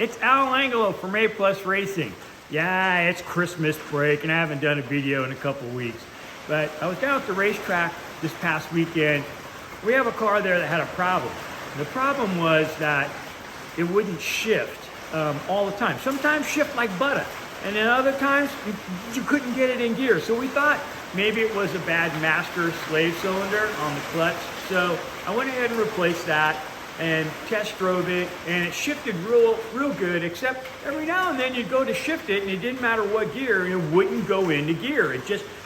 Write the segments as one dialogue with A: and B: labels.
A: It's Al Angelo from A Plus Racing. Yeah, it's Christmas break and I haven't done a video in a couple weeks. But I was down at the racetrack this past weekend. We have a car there that had a problem. The problem was that it wouldn't shift all the time. Sometimes shift like butter, and then other times you couldn't get it in gear. So we thought maybe it was a bad master slave cylinder on the clutch. So I went ahead and replaced that and test drove it, and it shifted real good, except every now and then you'd go to shift it and it didn't matter what gear, it wouldn't go into gear.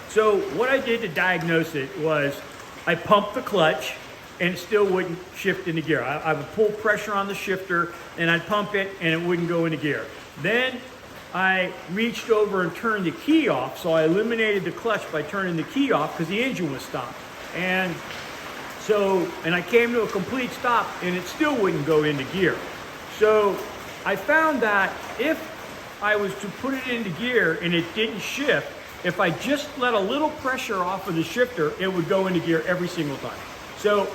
A: So what I did to diagnose it was I pumped the clutch and it still wouldn't shift into gear. I would pull pressure on the shifter and I'd pump it and it wouldn't go into gear. Then I reached over and turned the key off, so I eliminated the clutch by turning the key off because the engine was stopped. And I came to a complete stop and it still wouldn't go into gear. So I found that if I was to put it into gear and it didn't shift, if I just let a little pressure off of the shifter, it would go into gear every single time. So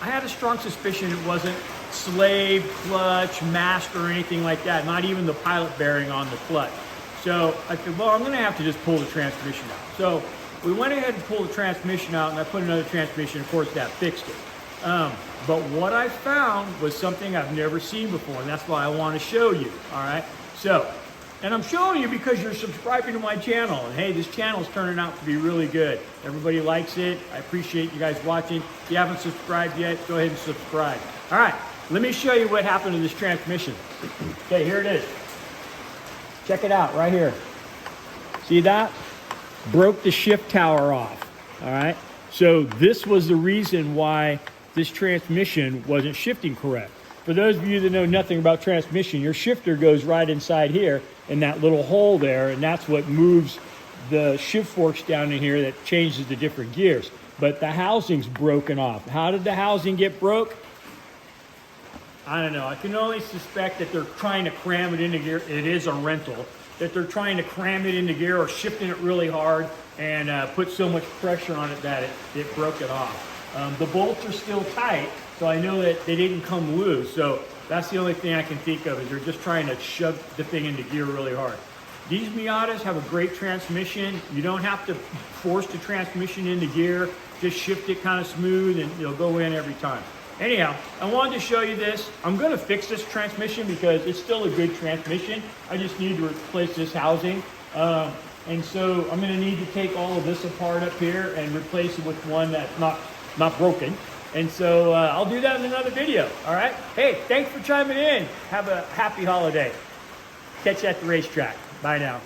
A: I had a strong suspicion it wasn't slave, clutch, master, or anything like that, not even the pilot bearing on the clutch. So I said, well, I'm gonna have to just pull the transmission out. So we went ahead and pulled the transmission out and I put another transmission, of course that fixed it. But what I found was something I've never seen before, and that's why I want to show you, all right? So, and I'm showing you because you're subscribing to my channel, and hey, this channel is turning out to be really good. Everybody likes it. I appreciate you guys watching. If you haven't subscribed yet, go ahead and subscribe. All right, let me show you what happened to this transmission. Okay, here it is. Check it out right here. See that? Broke the shift tower off, all right? So this was the reason why this transmission wasn't shifting correct. For those of you that know nothing about transmission, your shifter goes right inside here in that little hole there, and that's what moves the shift forks down in here that changes the different gears. But the housing's broken off. How did the housing get broke? I don't know. I can only suspect that they're trying to cram it into gear. It is a rental. That they're trying to cram it into gear or shifting it really hard and put so much pressure on it that it broke it off. The bolts are still tight, so I know that they didn't come loose. So that's the only thing I can think of, is they're just trying to shove the thing into gear really hard. These Miatas have a great transmission. You don't have to force the transmission into gear. Just shift it kind of smooth and it'll go in every time. Anyhow, I wanted to show you this. I'm going to fix this transmission because it's still a good transmission. I just need to replace this housing. And so I'm going to need to take all of this apart up here and replace it with one that's not broken. And so I'll do that in another video. All right. Hey, thanks for chiming in. Have a happy holiday. Catch you at the racetrack. Bye now.